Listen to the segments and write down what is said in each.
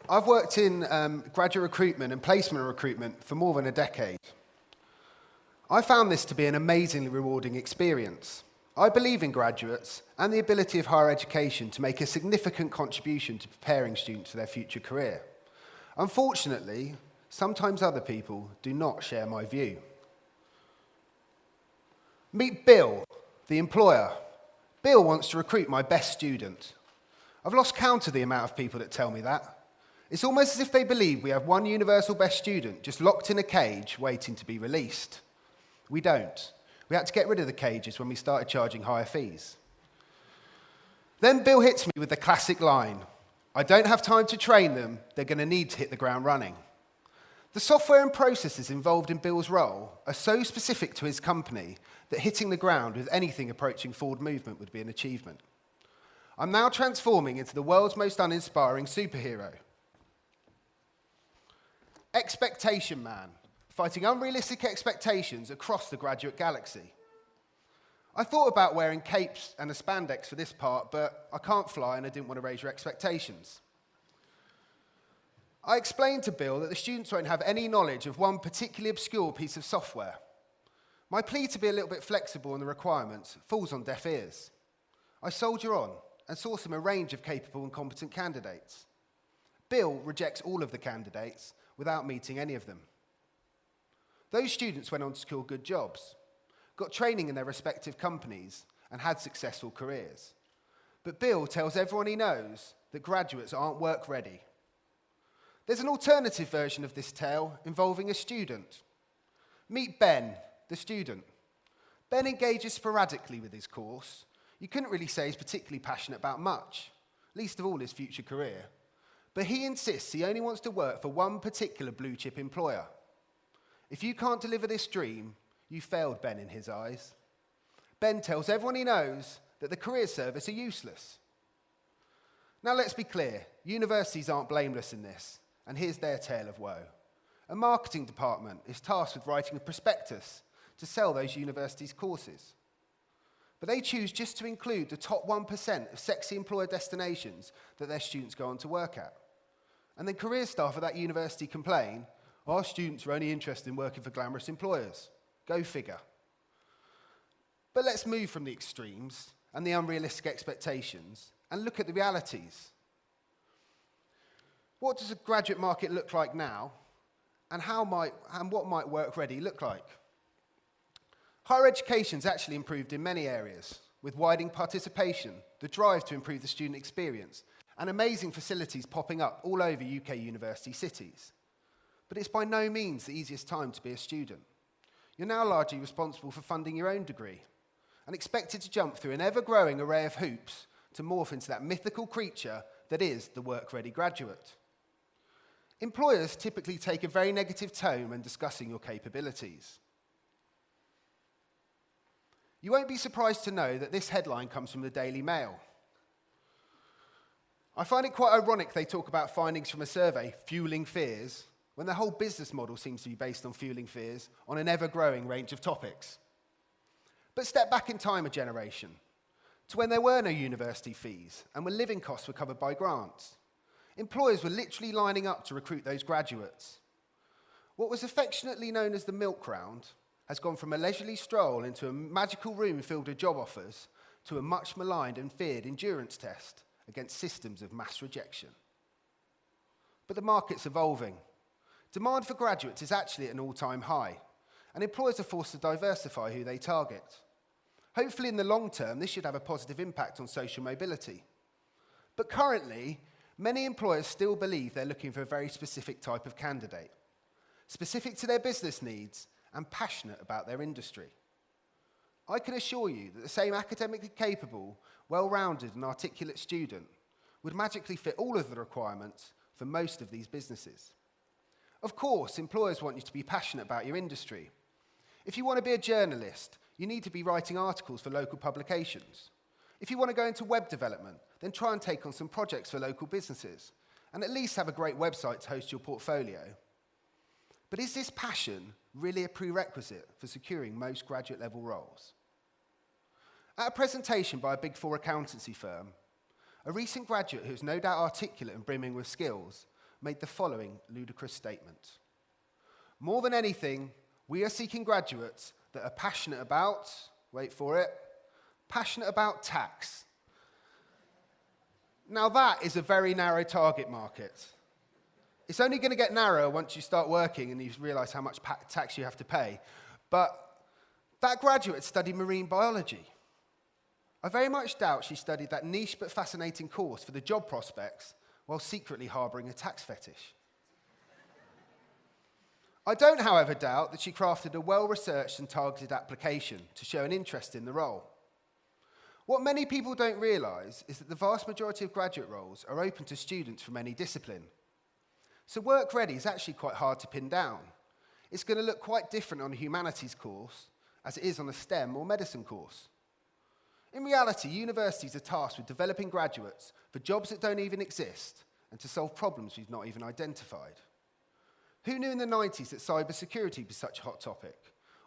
I've worked in graduate recruitment and placement recruitment for more than a decade. I found this to be an amazingly rewarding experience. I believe in graduates and the ability of higher education to make a significant contribution to preparing students for their future career. Unfortunately, sometimes other people do not share my view. Meet Bill, the employer. Bill wants to recruit my best student. I've lost count of the amount of people that tell me that. It's almost as if they believe we have one universal best student just locked in a cage waiting to be released. We don't. We had to get rid of the cages when we started charging higher fees. Then Bill hits me with the classic line, "I don't have time to train them, they're going to need to hit the ground running." The software and processes involved in Bill's role are so specific to his company that hitting the ground with anything approaching forward movement would be an achievement. I'm now transforming into the world's most uninspiring superhero. Expectation man, fighting unrealistic expectations across the graduate galaxy. I thought about wearing capes and a spandex for this part, but I can't fly and I didn't want to raise your expectations. I explained to Bill that the students won't have any knowledge of one particularly obscure piece of software. My plea to be a little bit flexible in the requirements falls on deaf ears. I soldier on and source him a range of capable and competent candidates. Bill rejects all of the candidates without meeting any of them. Those students went on to secure good jobs, got training in their respective companies, and had successful careers. But Bill tells everyone he knows that graduates aren't work ready. There's an alternative version of this tale involving a student. Meet Ben, the student. Ben engages sporadically with his course. You couldn't really say he's particularly passionate about much, least of all his future career. But he insists he only wants to work for one particular blue-chip employer. If you can't deliver this dream, you failed Ben in his eyes. Ben tells everyone he knows that the career service are useless. Now let's be clear, universities aren't blameless in this, and here's their tale of woe. A marketing department is tasked with writing a prospectus to sell those universities' courses. But they choose just to include the top 1% of sexy employer destinations that their students go on to work at. And then career staff at that university complain, "Our students are only interested in working for glamorous employers." Go figure. But let's move from the extremes and the unrealistic expectations and look at the realities. What does a graduate market look like now, and what might work ready look like? Higher education's actually improved in many areas, with widening participation, the drive to improve the student experience, and amazing facilities popping up all over UK university cities. But it's by no means the easiest time to be a student. You're now largely responsible for funding your own degree, and expected to jump through an ever-growing array of hoops to morph into that mythical creature that is the work-ready graduate. Employers typically take a very negative tone when discussing your capabilities. You won't be surprised to know that this headline comes from the Daily Mail. I find it quite ironic they talk about findings from a survey, fueling fears, when their whole business model seems to be based on fueling fears on an ever-growing range of topics. But step back in time a generation, to when there were no university fees and when living costs were covered by grants. Employers were literally lining up to recruit those graduates. What was affectionately known as the milk round has gone from a leisurely stroll into a magical room filled with job offers to a much maligned and feared endurance test against systems of mass rejection. But the market's evolving. Demand for graduates is actually at an all-time high, and employers are forced to diversify who they target. Hopefully in the long term, this should have a positive impact on social mobility. But currently, many employers still believe they're looking for a very specific type of candidate, specific to their business needs and passionate about their industry. I can assure you that the same academically capable, well-rounded and articulate student would magically fit all of the requirements for most of these businesses. Of course, employers want you to be passionate about your industry. If you want to be a journalist, you need to be writing articles for local publications. If you want to go into web development, then try and take on some projects for local businesses, and at least have a great website to host your portfolio. But is this passion really a prerequisite for securing most graduate-level roles? At a presentation by a Big Four accountancy firm, a recent graduate who is no doubt articulate and brimming with skills made the following ludicrous statement. More than anything, we are seeking graduates that are passionate about, wait for it, passionate about tax. Now that is a very narrow target market. It's only going to get narrower once you start working and you realise how much tax you have to pay. But that graduate studied marine biology. I very much doubt she studied that niche but fascinating course for the job prospects while secretly harbouring a tax fetish. I don't, however, doubt that she crafted a well-researched and targeted application to show an interest in the role. What many people don't realise is that the vast majority of graduate roles are open to students from any discipline. So work ready is actually quite hard to pin down. It's going to look quite different on a humanities course as it is on a STEM or medicine course. In reality, universities are tasked with developing graduates for jobs that don't even exist and to solve problems we've not even identified. Who knew in the 90s that cybersecurity was such a hot topic,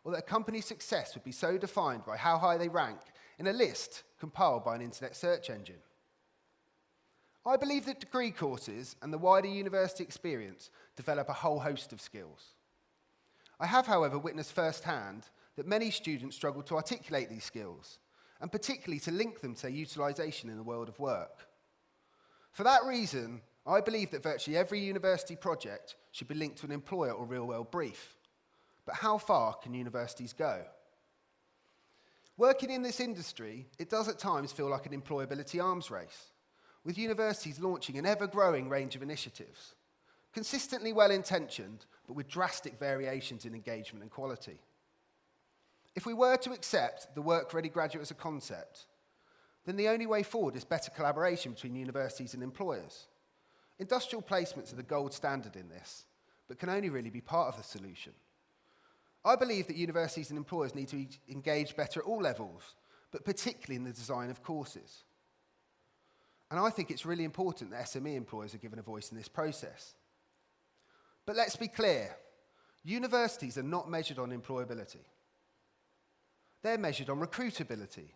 or that a company's success would be so defined by how high they rank in a list compiled by an internet search engine? I believe that degree courses and the wider university experience develop a whole host of skills. I have, however, witnessed firsthand that many students struggle to articulate these skills, and particularly to link them to their utilisation in the world of work. For that reason, I believe that virtually every university project should be linked to an employer or real-world brief. But how far can universities go? Working in this industry, it does at times feel like an employability arms race, with universities launching an ever-growing range of initiatives, consistently well-intentioned, but with drastic variations in engagement and quality. If we were to accept the work-ready graduate as a concept, then the only way forward is better collaboration between universities and employers. Industrial placements are the gold standard in this, but can only really be part of the solution. I believe that universities and employers need to engage better at all levels, but particularly in the design of courses. And I think it's really important that SME employers are given a voice in this process. But let's be clear, universities are not measured on employability. They're measured on recruitability,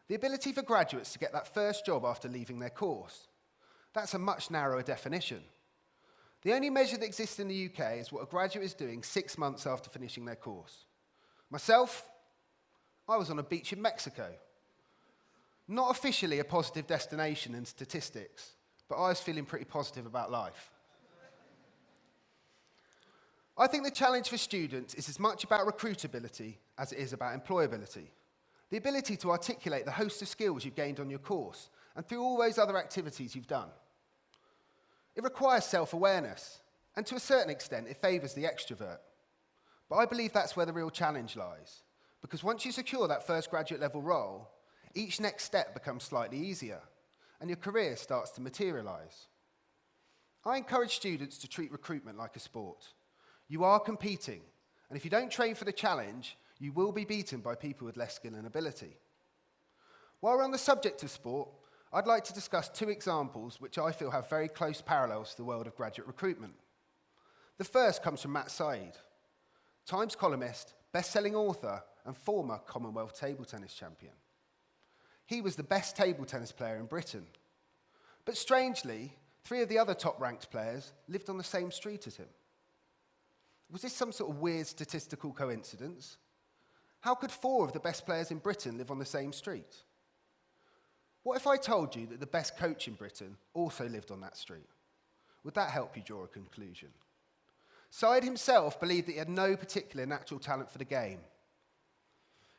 the ability for graduates to get that first job after leaving their course. That's a much narrower definition. The only measure that exists in the UK is what a graduate is doing 6 months after finishing their course. Myself, I was on a beach in Mexico. Not officially a positive destination in statistics, but I was feeling pretty positive about life. I think the challenge for students is as much about recruitability as it is about employability. The ability to articulate the host of skills you've gained on your course and through all those other activities you've done. It requires self-awareness, and to a certain extent, it favours the extrovert. But I believe that's where the real challenge lies, because once you secure that first graduate level role, each next step becomes slightly easier, and your career starts to materialise. I encourage students to treat recruitment like a sport. You are competing, and if you don't train for the challenge, you will be beaten by people with less skill and ability. While we're on the subject of sport, I'd like to discuss 2 examples which I feel have very close parallels to the world of graduate recruitment. The first comes from Matt Said, Times columnist, best-selling author, and former Commonwealth table tennis champion. He was the best table tennis player in Britain. But strangely, 3 of the other top-ranked players lived on the same street as him. Was this some sort of weird statistical coincidence? How could 4 of the best players in Britain live on the same street? What if I told you that the best coach in Britain also lived on that street? Would that help you draw a conclusion? Said himself believed that he had no particular natural talent for the game.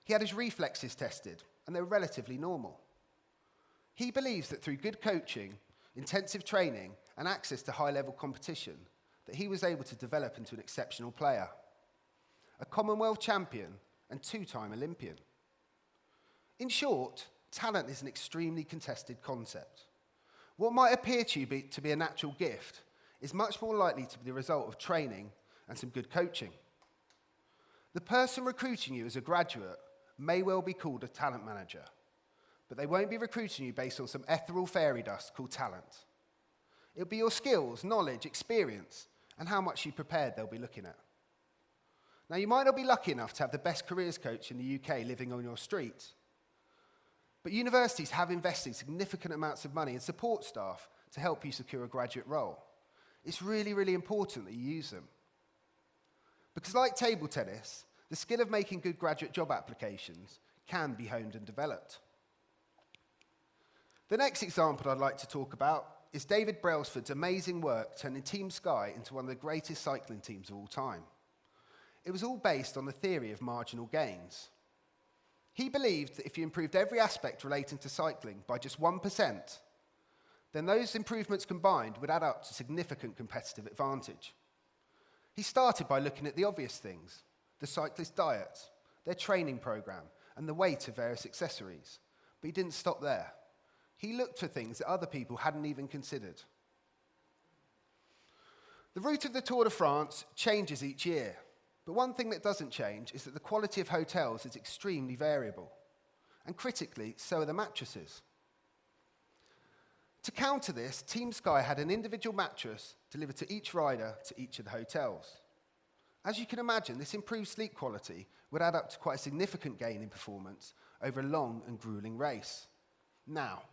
He had his reflexes tested, and they were relatively normal. He believes that through good coaching, intensive training, and access to high-level competition, that he was able to develop into an exceptional player, a Commonwealth champion and 2-time Olympian. In short, talent is an extremely contested concept. What might appear to you to be a natural gift is much more likely to be the result of training and some good coaching. The person recruiting you as a graduate may well be called a talent manager, but they won't be recruiting you based on some ethereal fairy dust called talent. It'll be your skills, knowledge, experience, and how much you prepared they'll be looking at. Now, you might not be lucky enough to have the best careers coach in the UK living on your street, but universities have invested significant amounts of money in support staff to help you secure a graduate role. it's really, really important that you use them. Because like table tennis, the skill of making good graduate job applications can be honed and developed. The next example I'd like to talk about is David Brailsford's amazing work turning Team Sky into one of the greatest cycling teams of all time. It was all based on the theory of marginal gains. He believed that if you improved every aspect relating to cycling by just 1%, then those improvements combined would add up to significant competitive advantage. He started by looking at the obvious things: the cyclist diet, their training program, and the weight of various accessories. But he didn't stop there. He looked for things that other people hadn't even considered. The route of the Tour de France changes each year, but one thing that doesn't change is that the quality of hotels is extremely variable. And critically, so are the mattresses. To counter this, Team Sky had an individual mattress delivered to each rider to each of the hotels. As you can imagine, this improved sleep quality would add up to quite a significant gain in performance over a long and grueling race. Now,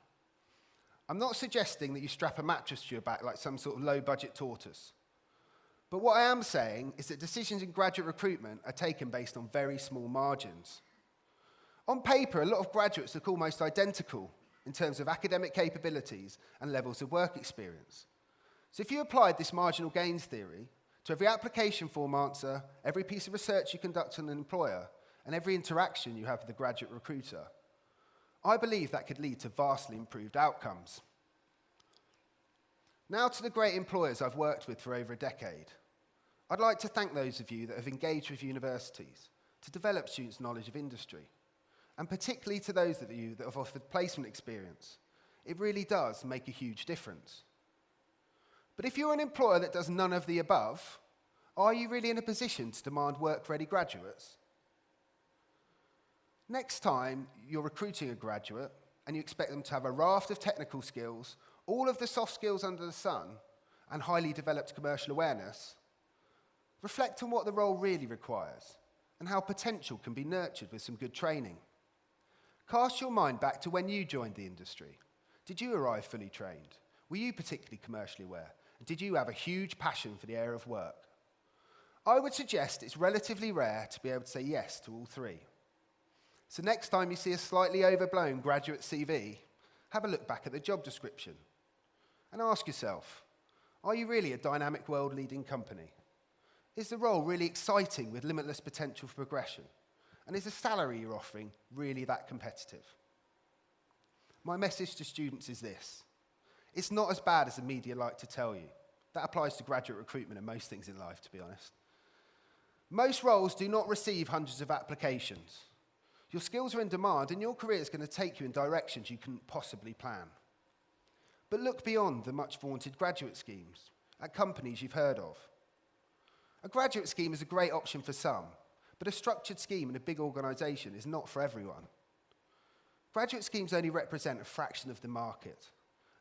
I'm not suggesting that you strap a mattress to your back like some sort of low-budget tortoise. But what I am saying is that decisions in graduate recruitment are taken based on very small margins. On paper, a lot of graduates look almost identical in terms of academic capabilities and levels of work experience. So if you applied this marginal gains theory to every application form answer, every piece of research you conduct on an employer, and every interaction you have with the graduate recruiter, I believe that could lead to vastly improved outcomes. Now to the great employers I've worked with for over a decade. I'd like to thank those of you that have engaged with universities to develop students' knowledge of industry, and particularly to those of you that have offered placement experience. It really does make a huge difference. But if you're an employer that does none of the above, are you really in a position to demand work-ready graduates? Next time you're recruiting a graduate and you expect them to have a raft of technical skills, all of the soft skills under the sun, and highly developed commercial awareness, reflect on what the role really requires and how potential can be nurtured with some good training. Cast your mind back to when you joined the industry. Did you arrive fully trained? Were you particularly commercially aware? And did you have a huge passion for the area of work? I would suggest it's relatively rare to be able to say yes to all three. So next time you see a slightly overblown graduate CV, have a look back at the job description and ask yourself, are you really a dynamic world-leading company? Is the role really exciting with limitless potential for progression? And is the salary you're offering really that competitive? My message to students is this: it's not as bad as the media like to tell you. That applies to graduate recruitment and most things in life, to be honest. Most roles do not receive hundreds of applications. Your skills are in demand and your career is going to take you in directions you couldn't possibly plan. But look beyond the much vaunted graduate schemes at companies you've heard of. A graduate scheme is a great option for some, but a structured scheme in a big organisation is not for everyone. Graduate schemes only represent a fraction of the market,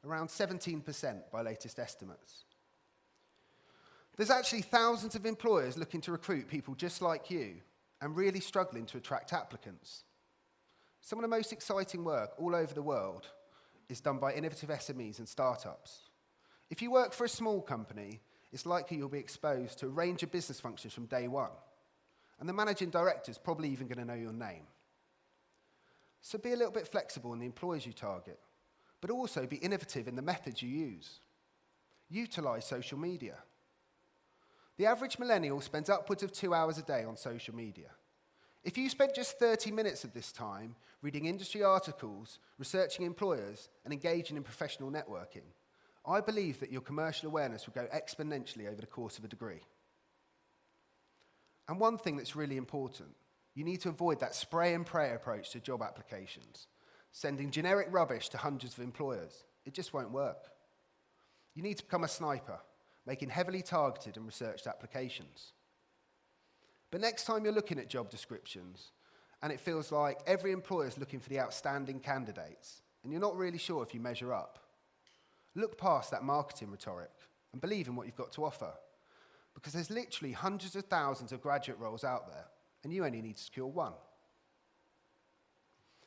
around 17% by latest estimates. There's actually thousands of employers looking to recruit people just like you and really struggling to attract applicants. Some of the most exciting work all over the world is done by innovative SMEs and startups. If you work for a small company, it's likely you'll be exposed to a range of business functions from day one, and the managing director is probably even going to know your name. So be a little bit flexible in the employers you target, but also be innovative in the methods you use. Utilise social media. The average millennial spends upwards of 2 hours a day on social media. If you spent just 30 minutes of this time reading industry articles, researching employers, and engaging in professional networking, I believe that your commercial awareness will go exponentially over the course of a degree. And one thing that's really important, you need to avoid that spray and pray approach to job applications, sending generic rubbish to hundreds of employers. It just won't work. You need to become a sniper, making heavily targeted and researched applications. But next time you're looking at job descriptions, and it feels like every employer is looking for the outstanding candidates, and you're not really sure if you measure up, look past that marketing rhetoric and believe in what you've got to offer. Because there's literally hundreds of thousands of graduate roles out there, and you only need to secure one.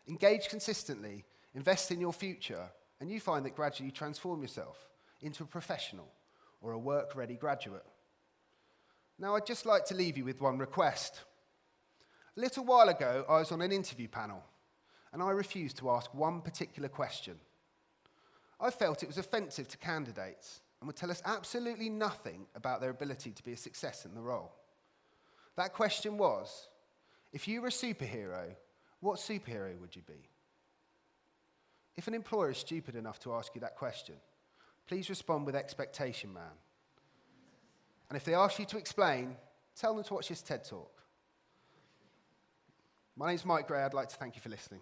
Engage consistently, invest in your future, and you find that gradually you transform yourself into a professional, or a work-ready graduate? Now, I'd just like to leave you with one request. A little while ago, I was on an interview panel, and I refused to ask one particular question. I felt it was offensive to candidates and would tell us absolutely nothing about their ability to be a success in the role. That question was, if you were a superhero, what superhero would you be? If an employer is stupid enough to ask you that question, please respond with expectation, man. And if they ask you to explain, tell them to watch this TED Talk. My name's Mike Gray. I'd like to thank you for listening.